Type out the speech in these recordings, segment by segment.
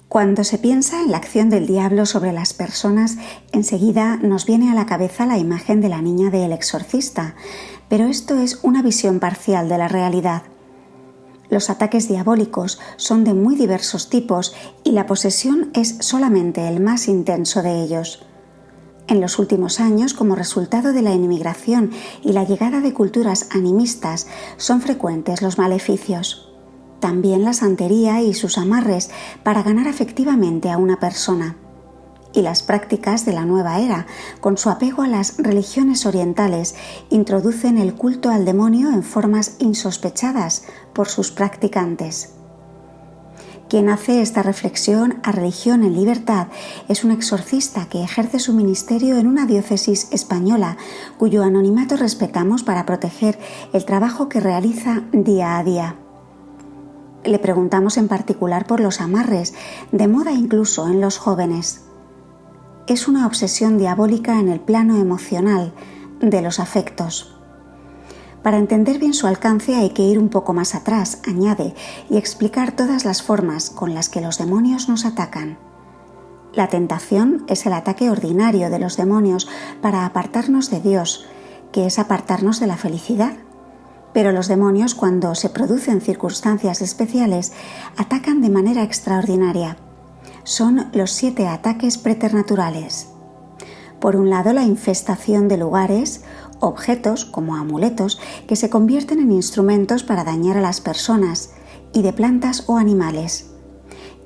Cuando se piensa en la acción del diablo sobre las personas, enseguida nos viene a la cabeza la imagen de la niña de El Exorcista, pero esto es una visión parcial de la realidad. Los ataques diabólicos son de muy diversos tipos y la posesión es solamente el más intenso de ellos. En los últimos años, como resultado de la inmigración y la llegada de culturas animistas, son frecuentes los maleficios. También la santería y sus amarres para ganar afectivamente a una persona. Y las prácticas de la nueva era, con su apego a las religiones orientales, introducen el culto al demonio en formas insospechadas por sus practicantes. Quien hace esta reflexión a Religión en Libertad es un exorcista que ejerce su ministerio en una diócesis española, cuyo anonimato respetamos para proteger el trabajo que realiza día a día. Le preguntamos en particular por los amarres, de moda incluso en los jóvenes. Es una obsesión diabólica en el plano emocional, de los afectos. Para entender bien su alcance hay que ir un poco más atrás, añade, y explicar todas las formas con las que los demonios nos atacan. La tentación es el ataque ordinario de los demonios para apartarnos de Dios, que es apartarnos de la felicidad. Pero los demonios, cuando se producen circunstancias especiales, atacan de manera extraordinaria. Son los 7 ataques preternaturales. Por un lado, la infestación de lugares, objetos como amuletos que se convierten en instrumentos para dañar a las personas, y de plantas o animales.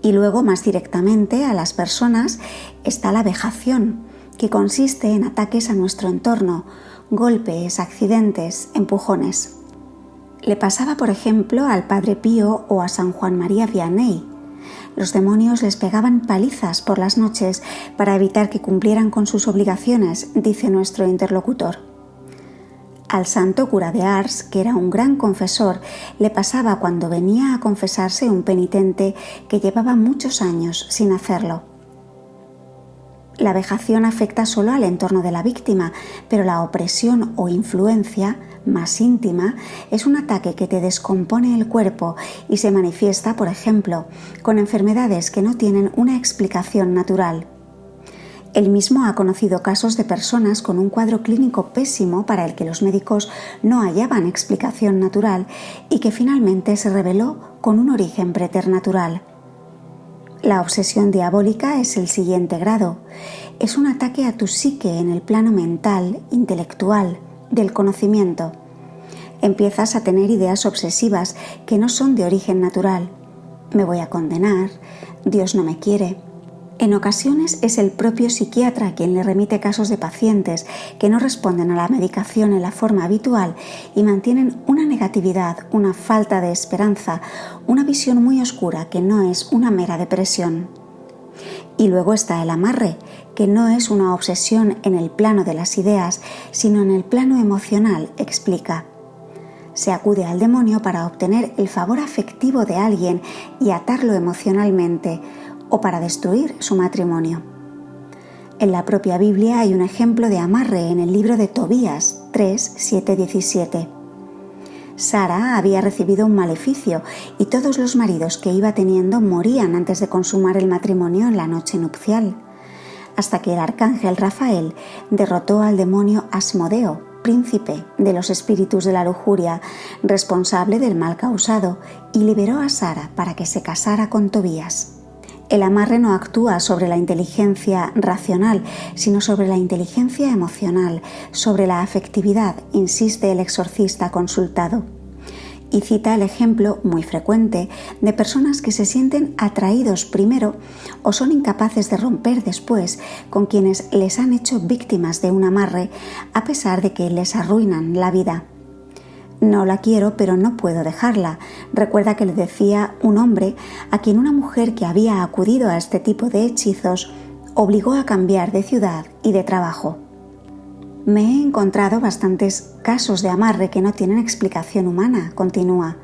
Y luego, más directamente, a las personas está la vejación, que consiste en ataques a nuestro entorno, golpes, accidentes, empujones. Le pasaba, por ejemplo, al Padre Pío o a San Juan María Vianney. Los demonios les pegaban palizas por las noches para evitar que cumplieran con sus obligaciones, dice nuestro interlocutor. Al santo cura de Ars, que era un gran confesor, le pasaba cuando venía a confesarse un penitente que llevaba muchos años sin hacerlo. La vejación afecta solo al entorno de la víctima, pero la opresión o influencia, más íntima, es un ataque que te descompone el cuerpo y se manifiesta, por ejemplo, con enfermedades que no tienen una explicación natural. Él mismo ha conocido casos de personas con un cuadro clínico pésimo para el que los médicos no hallaban explicación natural y que finalmente se reveló con un origen preternatural. La obsesión diabólica es el siguiente grado. Es un ataque a tu psique en el plano mental, intelectual, del conocimiento. Empiezas a tener ideas obsesivas que no son de origen natural. Me voy a condenar, Dios no me quiere. En ocasiones es el propio psiquiatra quien le remite casos de pacientes que no responden a la medicación en la forma habitual y mantienen una negatividad, una falta de esperanza, una visión muy oscura que no es una mera depresión. Y luego está el amarre, que no es una obsesión en el plano de las ideas, sino en el plano emocional, explica. Se acude al demonio para obtener el favor afectivo de alguien y atarlo emocionalmente, o para destruir su matrimonio. En la propia Biblia hay un ejemplo de amarre en el libro de Tobías 3, 7, 17. Sara había recibido un maleficio y todos los maridos que iba teniendo morían antes de consumar el matrimonio en la noche nupcial, hasta que el arcángel Rafael derrotó al demonio Asmodeo, príncipe de los espíritus de la lujuria, responsable del mal causado, y liberó a Sara para que se casara con Tobías. El amarre no actúa sobre la inteligencia racional, sino sobre la inteligencia emocional, sobre la afectividad, insiste el exorcista consultado. Y cita el ejemplo muy frecuente de personas que se sienten atraídos primero o son incapaces de romper después con quienes les han hecho víctimas de un amarre a pesar de que les arruinan la vida. No la quiero, pero no puedo dejarla. Recuerda que le decía un hombre a quien una mujer que había acudido a este tipo de hechizos obligó a cambiar de ciudad y de trabajo. Me he encontrado bastantes casos de amarre que no tienen explicación humana, continúa.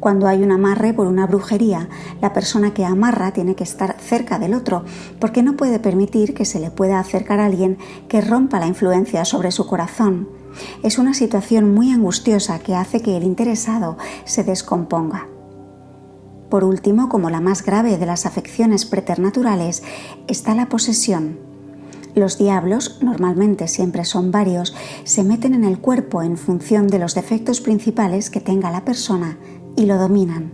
Cuando hay un amarre por una brujería, la persona que amarra tiene que estar cerca del otro, porque no puede permitir que se le pueda acercar a alguien que rompa la influencia sobre su corazón. Es una situación muy angustiosa que hace que el interesado se descomponga. Por último, como la más grave de las afecciones preternaturales, está la posesión. Los diablos, normalmente siempre son varios, se meten en el cuerpo en función de los defectos principales que tenga la persona y lo dominan.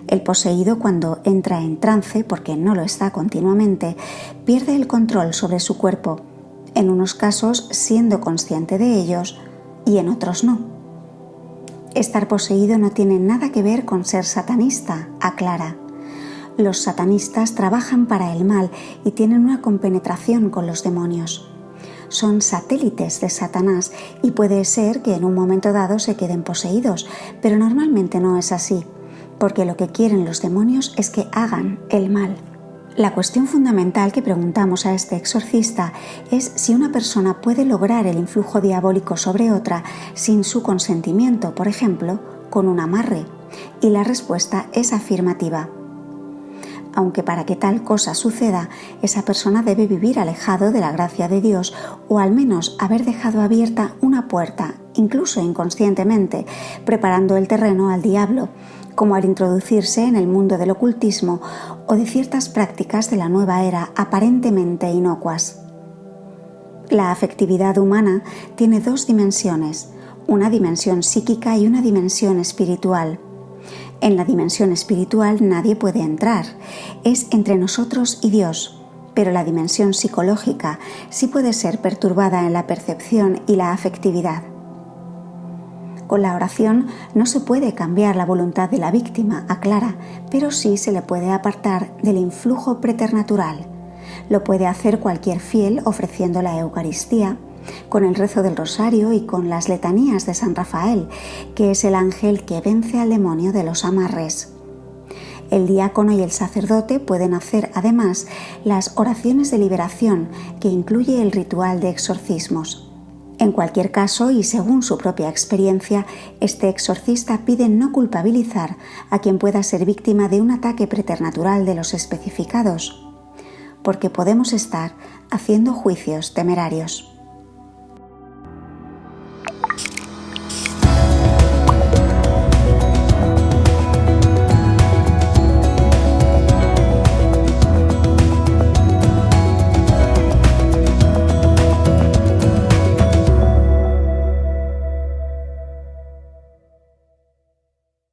El poseído, cuando entra en trance, porque no lo está continuamente, pierde el control sobre su cuerpo, en unos casos siendo consciente de ellos y en otros no. Estar poseído no tiene nada que ver con ser satanista, aclara. Los satanistas trabajan para el mal y tienen una compenetración con los demonios. Son satélites de Satanás y puede ser que en un momento dado se queden poseídos, pero normalmente no es así, porque lo que quieren los demonios es que hagan el mal. La cuestión fundamental que preguntamos a este exorcista es si una persona puede lograr el influjo diabólico sobre otra sin su consentimiento, por ejemplo, con un amarre, y la respuesta es afirmativa. Aunque para que tal cosa suceda, esa persona debe vivir alejado de la gracia de Dios o al menos haber dejado abierta una puerta, incluso inconscientemente, preparando el terreno al diablo, como al introducirse en el mundo del ocultismo o de ciertas prácticas de la nueva era aparentemente inocuas. La afectividad humana tiene dos dimensiones, una dimensión psíquica y una dimensión espiritual. En la dimensión espiritual nadie puede entrar, es entre nosotros y Dios, pero la dimensión psicológica sí puede ser perturbada en la percepción y la afectividad. Con la oración no se puede cambiar la voluntad de la víctima, aclara, pero sí se le puede apartar del influjo preternatural. Lo puede hacer cualquier fiel ofreciendo la Eucaristía, con el rezo del rosario y con las letanías de San Rafael, que es el ángel que vence al demonio de los amarres. El diácono y el sacerdote pueden hacer además las oraciones de liberación, que incluye el ritual de exorcismos. En cualquier caso, y según su propia experiencia, este exorcista pide no culpabilizar a quien pueda ser víctima de un ataque preternatural de los especificados, porque podemos estar haciendo juicios temerarios.